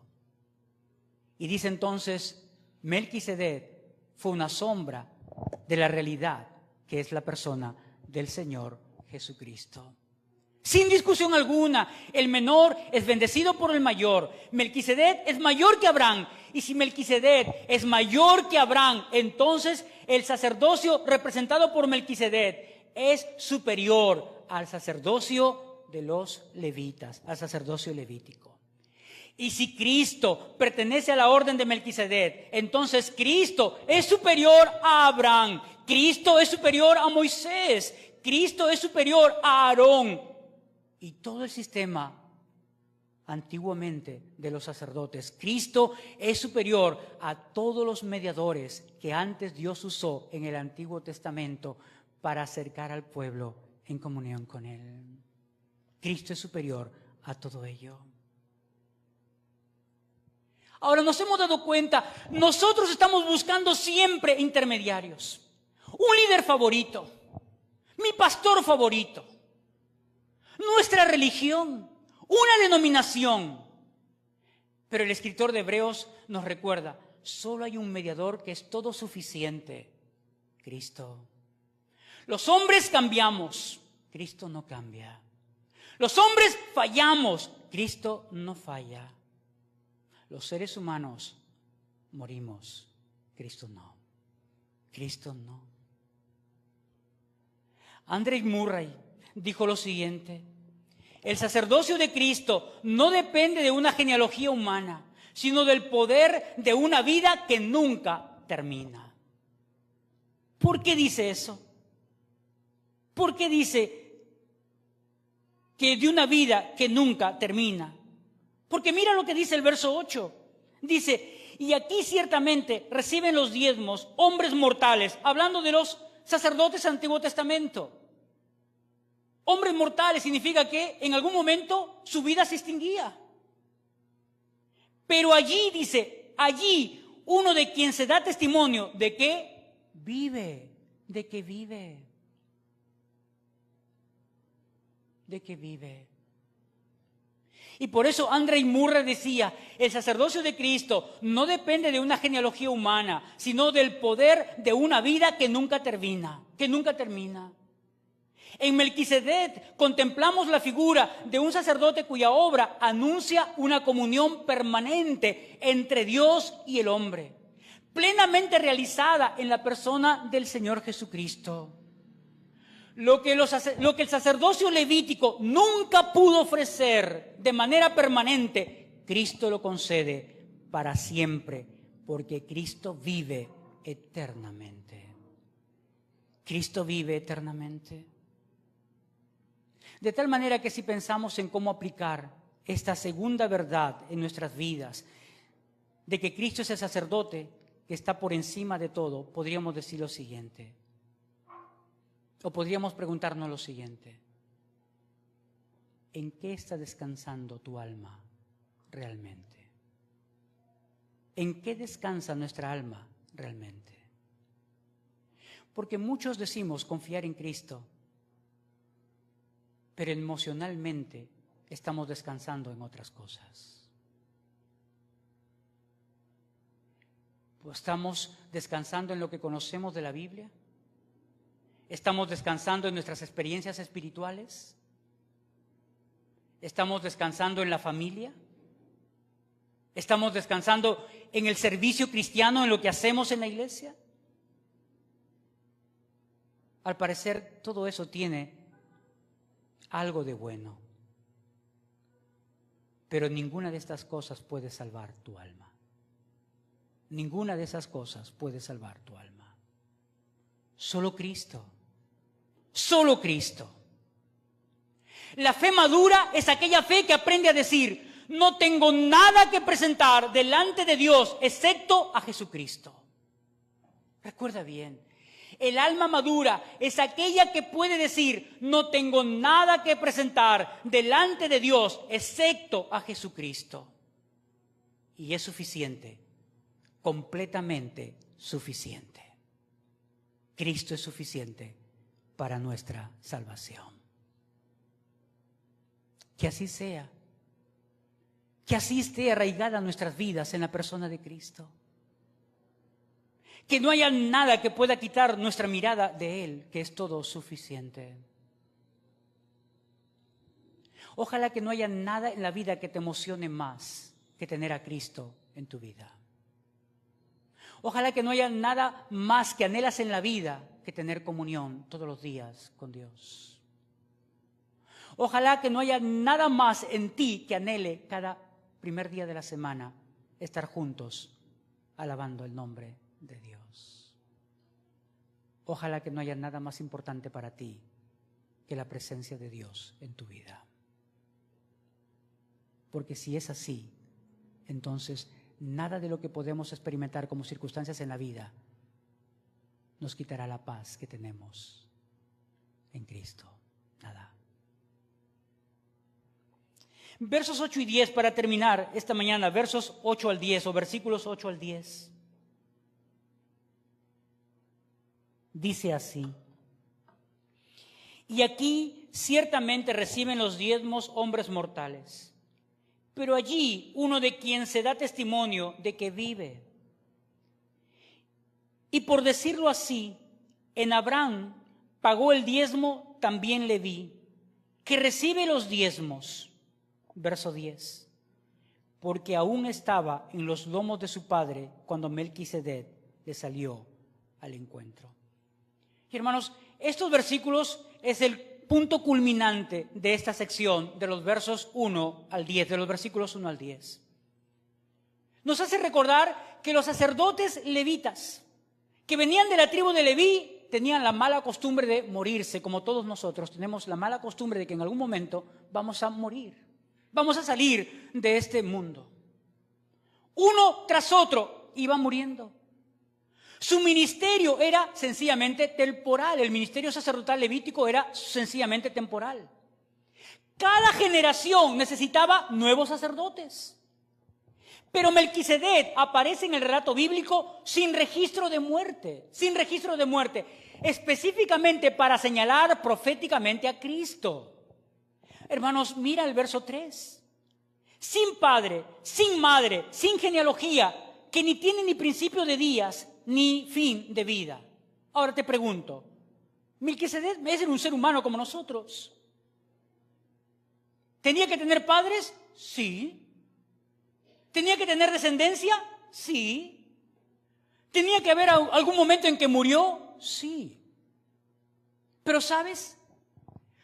Y dice entonces, Melquisedec fue una sombra de la realidad que es la persona del Señor Jesucristo. Sin discusión alguna, el menor es bendecido por el mayor. Melquisedec es mayor que Abraham. Y si Melquisedec es mayor que Abraham, entonces el sacerdocio representado por Melquisedec es superior al sacerdocio de los levitas, al sacerdocio levítico. Y si Cristo pertenece a la orden de Melquisedec, entonces Cristo es superior a Abraham, Cristo es superior a Moisés, Cristo es superior a Aarón. Y todo el sistema antiguamente de los sacerdotes, Cristo es superior a todos los mediadores que antes Dios usó en el Antiguo Testamento para acercar al pueblo en comunión con Él. Cristo es superior a todo ello. Ahora nos hemos dado cuenta, nosotros estamos buscando siempre intermediarios. Un líder favorito, mi pastor favorito, nuestra religión, una denominación. Pero el escritor de Hebreos nos recuerda, solo hay un mediador que es todo suficiente, Cristo. Los hombres cambiamos, Cristo no cambia. Los hombres fallamos, Cristo no falla. Los seres humanos morimos, Cristo no. Cristo no. Andrew Murray dijo lo siguiente: el sacerdocio de Cristo no depende de una genealogía humana, sino del poder de una vida que nunca termina. ¿Por qué dice eso? ¿Por qué dice que de una vida que nunca termina? Porque mira lo que dice el verso 8. Dice, y aquí ciertamente reciben los diezmos hombres mortales, hablando de los sacerdotes del Antiguo Testamento. Hombres mortales significa que en algún momento su vida se extinguía. Pero allí dice, allí uno de quien se da testimonio de que vive, de que vive, de que vive. Y por eso Andrew Murray decía, el sacerdocio de Cristo no depende de una genealogía humana, sino del poder de una vida que nunca termina, que nunca termina. En Melquisedec contemplamos la figura de un sacerdote cuya obra anuncia una comunión permanente entre Dios y el hombre. plenamente realizada en la persona del Señor Jesucristo. Lo que el sacerdocio levítico nunca pudo ofrecer de manera permanente, Cristo lo concede para siempre, porque Cristo vive eternamente. Cristo vive eternamente. De tal manera que si pensamos en cómo aplicar esta segunda verdad en nuestras vidas, de que Cristo es el sacerdote que está por encima de todo, podríamos decir lo siguiente. O podríamos preguntarnos lo siguiente: ¿en qué está descansando tu alma realmente? ¿En qué descansa nuestra alma realmente? Porque muchos decimos confiar en Cristo, pero emocionalmente estamos descansando en otras cosas. Pues estamos descansando en lo que conocemos de la Biblia. ¿Estamos descansando en nuestras experiencias espirituales? ¿Estamos descansando en la familia? ¿Estamos descansando en el servicio cristiano, en lo que hacemos en la iglesia? Al parecer, todo eso tiene algo de bueno. Pero ninguna de estas cosas puede salvar tu alma. Ninguna de esas cosas puede salvar tu alma. Solo Cristo. Solo Cristo. La fe madura es aquella fe que aprende a decir: no tengo nada que presentar delante de Dios excepto a Jesucristo. Recuerda bien, el alma madura es aquella que puede decir: no tengo nada que presentar delante de Dios excepto a Jesucristo. Y es suficiente, completamente suficiente. Cristo es suficiente para nuestra salvación. Que así sea. Que así esté arraigada nuestras vidas en la persona de Cristo. Que no haya nada que pueda quitar nuestra mirada de Él, que es todo suficiente. Ojalá que no haya nada en la vida que te emocione más que tener a Cristo en tu vida. Ojalá que no haya nada más que anhelas en la vida que tener comunión todos los días con Dios. Ojalá que no haya nada más en ti que anhele cada primer día de la semana estar juntos alabando el nombre de Dios. Ojalá que no haya nada más importante para ti que la presencia de Dios en tu vida. Porque si es así, entonces nada de lo que podemos experimentar como circunstancias en la vida nos quitará la paz que tenemos en Cristo. Nada. Versos 8 y 10 para terminar esta mañana, versos 8 al 10 o versículos 8 al 10. Dice así: y aquí ciertamente reciben los diezmos hombres mortales, pero allí uno de quien se da testimonio de que vive. Y por decirlo así, en Abraham pagó el diezmo también Leví, que recibe los diezmos. Verso 10. Porque aún estaba en los lomos de su padre cuando Melquisedec le salió al encuentro. Y hermanos, estos versículos es el punto culminante de esta sección de los versos 1 al 10, de los versículos 1 al 10. Nos hace recordar que los sacerdotes levitas que venían de la tribu de Leví tenían la mala costumbre de morirse, como todos nosotros tenemos la mala costumbre de que en algún momento vamos a morir, vamos a salir de este mundo. Uno tras otro iba muriendo. Su ministerio era sencillamente temporal, el ministerio sacerdotal levítico era sencillamente temporal. Cada generación necesitaba nuevos sacerdotes. Pero Melquisedec aparece en el relato bíblico sin registro de muerte, específicamente para señalar proféticamente a Cristo. Hermanos, mira el verso 3. Sin padre, sin madre, sin genealogía, que ni tiene ni principio de días, ni fin de vida. Ahora te pregunto, ¿Melquisedec es un ser humano como nosotros? ¿Tenía que tener padres? Sí. ¿Tenía que tener descendencia? Sí. ¿Tenía que haber algún momento en que murió? Sí. Pero ¿sabes?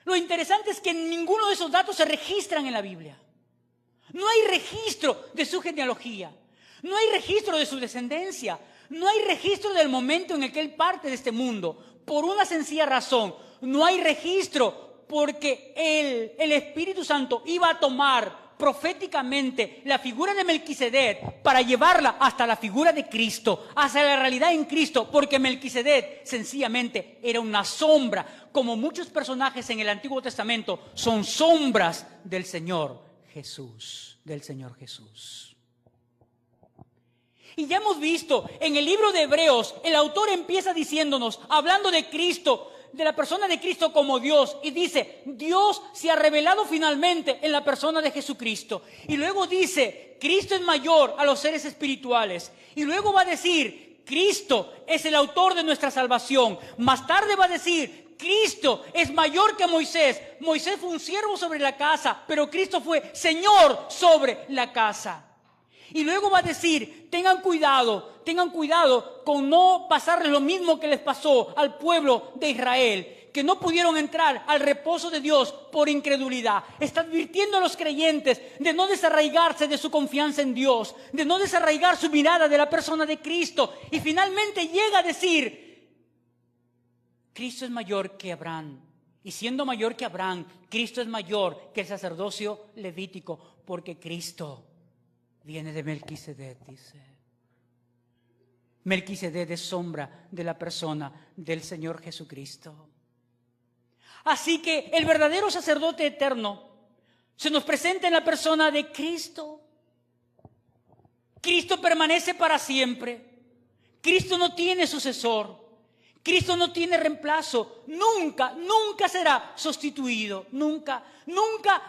Lo interesante es que ninguno de esos datos se registran en la Biblia. No hay registro de su genealogía. No hay registro de su descendencia. No hay registro del momento en el que él parte de este mundo. Por una sencilla razón. No hay registro porque el Espíritu Santo iba a tomar proféticamente la figura de Melquisedec para llevarla hasta la figura de Cristo, hasta la realidad en Cristo, porque Melquisedec sencillamente era una sombra, como muchos personajes en el Antiguo Testamento son sombras del Señor Jesús, del Señor Jesús. Y ya hemos visto en el libro de Hebreos, el autor empieza diciéndonos, hablando de Cristo, de la persona de Cristo como Dios, y dice, Dios se ha revelado finalmente en la persona de Jesucristo. Y luego dice, Cristo es mayor a los seres espirituales. Y luego va a decir, Cristo es el autor de nuestra salvación. Más tarde va a decir, Cristo es mayor que Moisés. Moisés fue un siervo sobre la casa, pero Cristo fue Señor sobre la casa. Y luego va a decir, tengan cuidado con no pasarles lo mismo que les pasó al pueblo de Israel, que no pudieron entrar al reposo de Dios por incredulidad. Está advirtiendo a los creyentes de no desarraigarse de su confianza en Dios, de no desarraigar su mirada de la persona de Cristo. Y finalmente llega a decir, Cristo es mayor que Abraham. Y siendo mayor que Abraham, Cristo es mayor que el sacerdocio levítico, porque Cristo viene de Melquisedec, dice. Melquisedec es sombra de la persona del Señor Jesucristo. Así que el verdadero sacerdote eterno se nos presenta en la persona de Cristo. Cristo permanece para siempre. Cristo no tiene sucesor. Cristo no tiene reemplazo. Nunca será sustituido. Nunca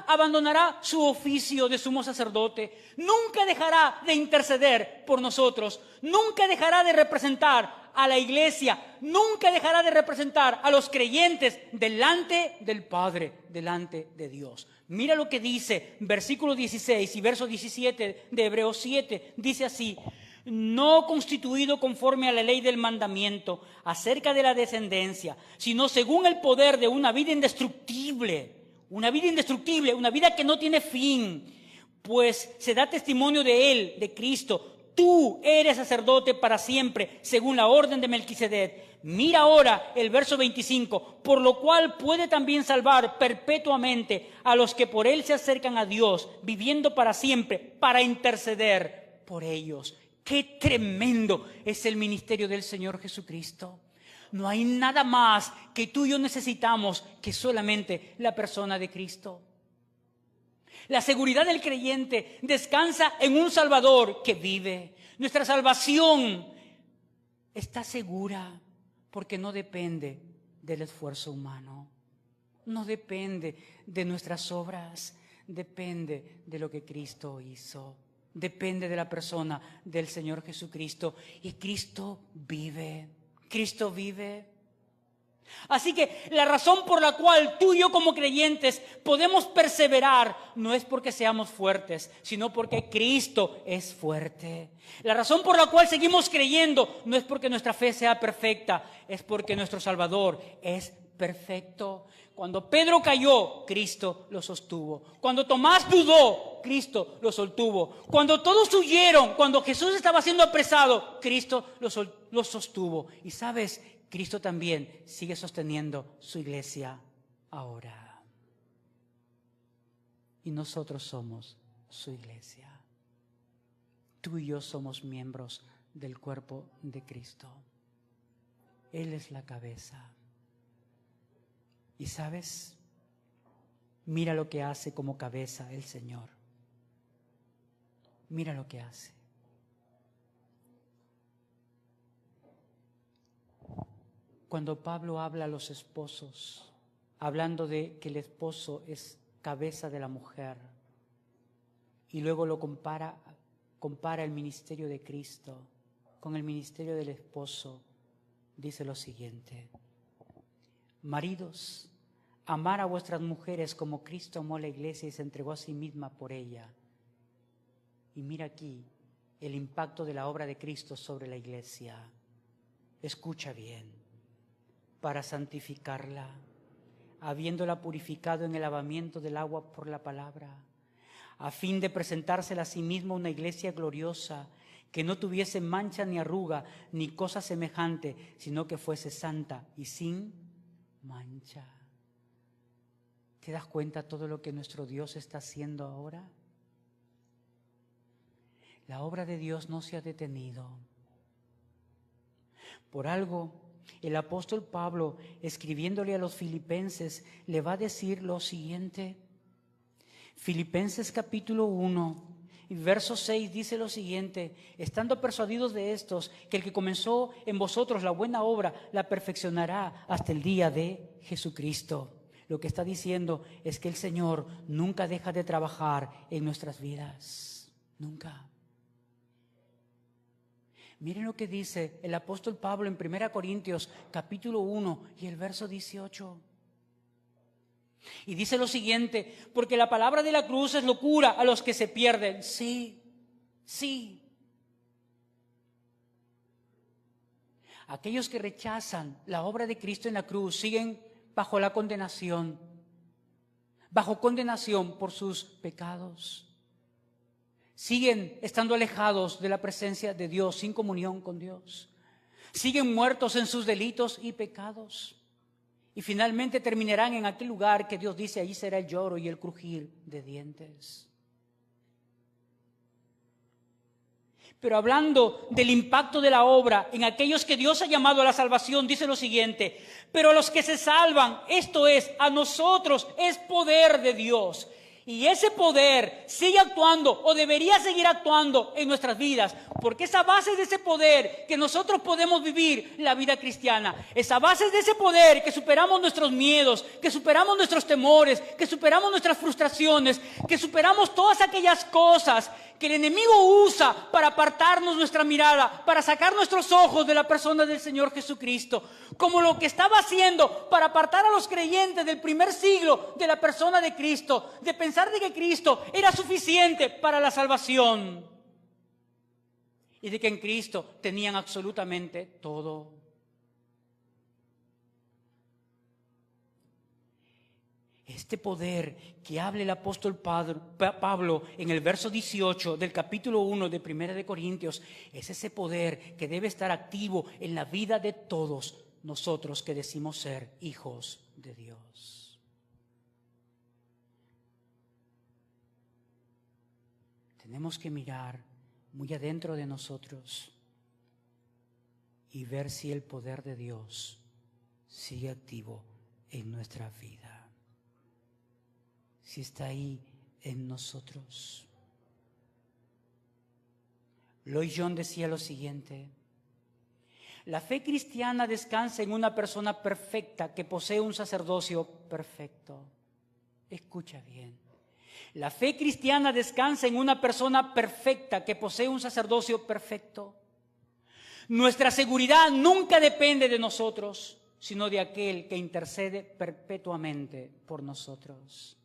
abandonará su oficio de sumo sacerdote. Nunca dejará de interceder por nosotros. Nunca dejará de representar a la iglesia. Nunca dejará de representar a los creyentes delante del Padre, delante de Dios. Mira lo que dice versículo 16 y verso 17 de Hebreos 7. Dice así: no constituido conforme a la ley del mandamiento acerca de la descendencia, sino según el poder de una vida indestructible, una vida que no tiene fin, pues se da testimonio de él, de Cristo. Tú eres sacerdote para siempre, según la orden de Melquisedec. Mira ahora el verso 25, por lo cual puede también salvar perpetuamente a los que por él se acercan a Dios, viviendo para siempre, para interceder por ellos. ¡Qué tremendo es el ministerio del Señor Jesucristo! No hay nada más que tú y yo necesitamos que solamente la persona de Cristo. La seguridad del creyente descansa en un Salvador que vive. Nuestra salvación está segura porque no depende del esfuerzo humano. No depende de nuestras obras, depende de lo que Cristo hizo. Depende de la persona del Señor Jesucristo. Y Cristo vive. Cristo vive. Así que la razón por la cual tú y yo como creyentes podemos perseverar no es porque seamos fuertes, sino porque Cristo es fuerte. La razón por la cual seguimos creyendo no es porque nuestra fe sea perfecta, es porque nuestro Salvador es perfecto. Cuando Pedro cayó, Cristo lo sostuvo. Cuando Tomás dudó, Cristo lo sostuvo. Cuando todos huyeron, cuando Jesús estaba siendo apresado, Cristo lo sostuvo. Y sabes, Cristo también sigue sosteniendo su iglesia ahora. Y nosotros somos su iglesia. Tú y yo somos miembros del cuerpo de Cristo. Él es la cabeza. Y sabes, mira lo que hace como cabeza el Señor. Mira lo que hace. Cuando Pablo habla a los esposos, hablando de que el esposo es cabeza de la mujer, y luego lo compara el ministerio de Cristo con el ministerio del esposo, dice lo siguiente: maridos, amar a vuestras mujeres como Cristo amó a la iglesia y se entregó a sí misma por ella. Y mira aquí el impacto de la obra de Cristo sobre la iglesia. Escucha bien, para santificarla, habiéndola purificado en el lavamiento del agua por la palabra, a fin de presentársela a sí misma una iglesia gloriosa, que no tuviese mancha ni arruga, ni cosa semejante, sino que fuese santa y sin mancha. ¿Te das cuenta todo lo que nuestro Dios está haciendo ahora? La obra de Dios no se ha detenido. Por algo, el apóstol Pablo, escribiéndole a los filipenses, le va a decir lo siguiente. Filipenses capítulo 1, y verso 6 dice lo siguiente: estando persuadidos de estos, que el que comenzó en vosotros la buena obra, la perfeccionará hasta el día de Jesucristo. Lo que está diciendo es que el Señor nunca deja de trabajar en nuestras vidas. Nunca. Miren lo que dice el apóstol Pablo en 1 Corintios capítulo 1 y el verso 18. Y dice lo siguiente: porque la palabra de la cruz es locura a los que se pierden. Sí, sí. Aquellos que rechazan la obra de Cristo en la cruz siguen bajo la condenación, bajo condenación por sus pecados. Siguen estando alejados de la presencia de Dios, sin comunión con Dios. Siguen muertos en sus delitos y pecados. Y finalmente terminarán en aquel lugar que Dios dice: allí será el lloro y el crujir de dientes. Pero hablando del impacto de la obra en aquellos que Dios ha llamado a la salvación, dice lo siguiente: pero a los que se salvan, esto es, a nosotros, es poder de Dios. Y ese poder sigue actuando o debería seguir actuando en nuestras vidas, porque es a base de ese poder que nosotros podemos vivir la vida cristiana. Es a base de ese poder que superamos nuestros miedos, que superamos nuestros temores, que superamos nuestras frustraciones, que superamos todas aquellas cosas que el enemigo usa para apartarnos nuestra mirada, para sacar nuestros ojos de la persona del Señor Jesucristo, como lo que estaba haciendo para apartar a los creyentes del primer siglo de la persona de Cristo, de pensar de que Cristo era suficiente para la salvación y de que en Cristo tenían absolutamente todo. Este poder que habla el apóstol Pablo en el verso 18 del capítulo 1 de 1 de Corintios, es ese poder que debe estar activo en la vida de todos nosotros que decimos ser hijos de Dios. Tenemos que mirar muy adentro de nosotros y ver si el poder de Dios sigue activo en nuestra vida. Si está ahí en nosotros. Lloyd Jones decía lo siguiente: la fe cristiana descansa en una persona perfecta que posee un sacerdocio perfecto. Escucha bien. La fe cristiana descansa en una persona perfecta que posee un sacerdocio perfecto. Nuestra seguridad nunca depende de nosotros, sino de aquel que intercede perpetuamente por nosotros.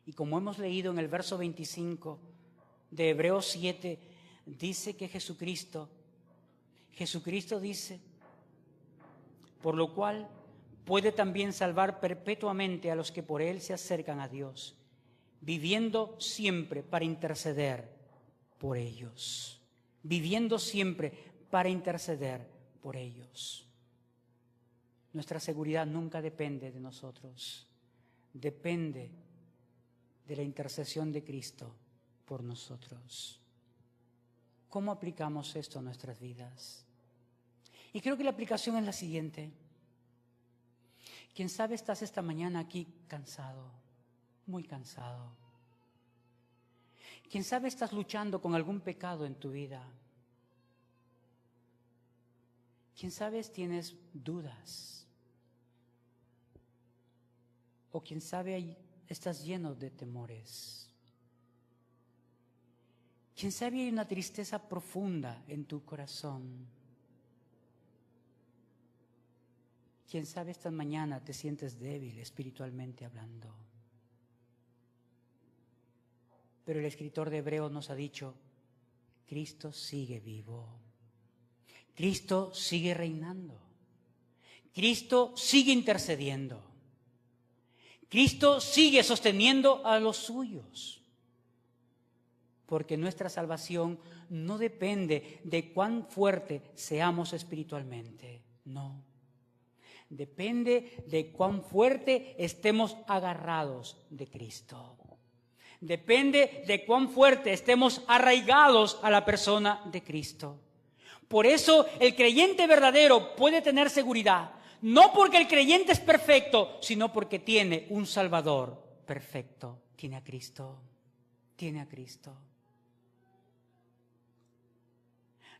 Y como hemos leído en el verso 25 de Hebreos 7, dice que Jesucristo dice: por lo cual puede también salvar perpetuamente a los que por Él se acercan a Dios, viviendo siempre para interceder por ellos. Viviendo siempre para interceder por ellos. Nuestra seguridad nunca depende de nosotros, depende de la intercesión de Cristo por nosotros. ¿Cómo aplicamos esto a nuestras vidas? Y creo que la aplicación es la siguiente. Quién sabe estás esta mañana aquí cansado, muy cansado. Quién sabe estás luchando con algún pecado en tu vida. Quién sabe tienes dudas. O quién sabe estás lleno de temores. Quién sabe hay una tristeza profunda en tu corazón. Quién sabe esta mañana te sientes débil espiritualmente hablando. Pero el escritor de Hebreos nos ha dicho Cristo sigue vivo. Cristo sigue reinando. Cristo sigue intercediendo. Cristo sigue sosteniendo a los suyos. Porque nuestra salvación no depende de cuán fuerte seamos espiritualmente. No. Depende de cuán fuerte estemos agarrados de Cristo. Depende de cuán fuerte estemos arraigados a la persona de Cristo. Por eso el creyente verdadero puede tener seguridad, no porque el creyente es perfecto, sino porque tiene un Salvador perfecto. Tiene a Cristo. Tiene a Cristo.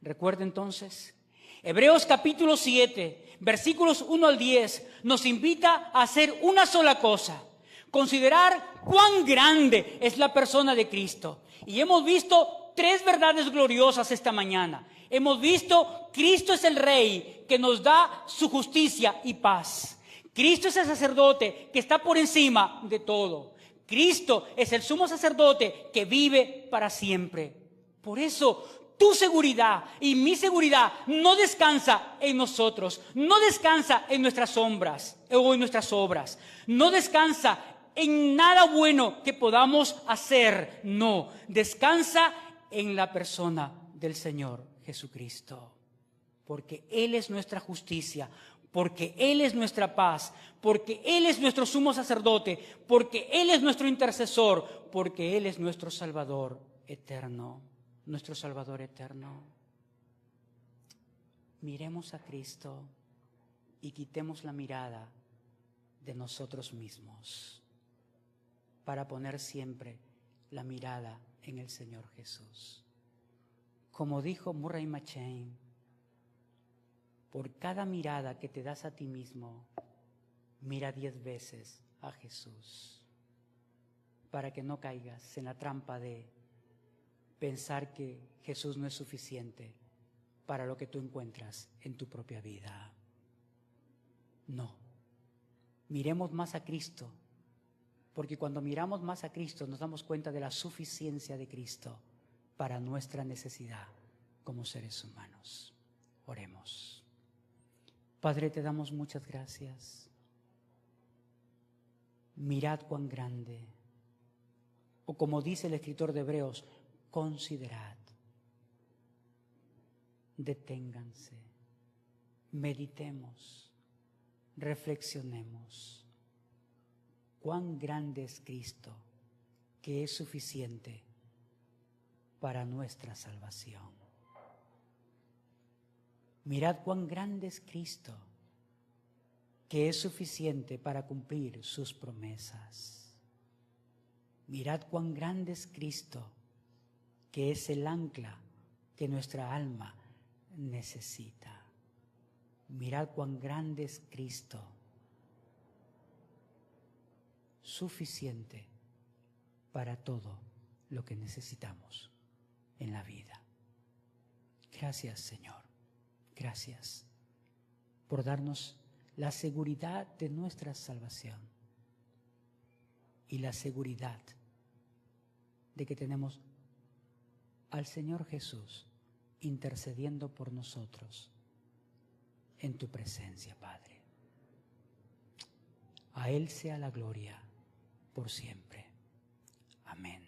Recuerda entonces, Hebreos capítulo 7, versículos 1 al 10, nos invita a hacer una sola cosa: considerar cuán grande es la persona de Cristo. Y hemos visto 3 verdades gloriosas esta mañana. Hemos visto, Cristo es el Rey que nos da su justicia y paz. Cristo es el sacerdote que está por encima de todo. Cristo es el sumo sacerdote que vive para siempre. Por eso, tu seguridad y mi seguridad no descansa en nosotros, no descansa en nuestras sombras o en nuestras obras, no descansa en nada bueno que podamos hacer, no, descansa en la persona del Señor Jesucristo, porque Él es nuestra justicia, porque Él es nuestra paz, porque Él es nuestro sumo sacerdote, porque Él es nuestro intercesor, porque Él es nuestro Salvador eterno. Nuestro Salvador eterno. Miremos a Cristo y quitemos la mirada de nosotros mismos para poner siempre la mirada en el Señor Jesús. Como dijo Murray McCheyne, por cada mirada que te das a ti mismo, mira 10 veces a Jesús, para que no caigas en la trampa de pensar que Jesús no es suficiente para lo que tú encuentras en tu propia vida. No. Miremos más a Cristo, porque cuando miramos más a Cristo nos damos cuenta de la suficiencia de Cristo para nuestra necesidad como seres humanos. Oremos. Padre, te damos muchas gracias. Mirad cuán grande, o como dice el escritor de Hebreos, considerad, deténganse, meditemos, reflexionemos. Cuán grande es Cristo, que es suficiente para nuestra salvación. Mirad cuán grande es Cristo, que es suficiente para cumplir sus promesas. Mirad cuán grande es Cristo, que es el ancla que nuestra alma necesita. Mirad cuán grande es Cristo, suficiente para todo lo que necesitamos en la vida. Gracias, Señor. Gracias por darnos la seguridad de nuestra salvación y la seguridad de que tenemos al Señor Jesús intercediendo por nosotros en tu presencia, Padre. A Él sea la gloria por siempre. Amén.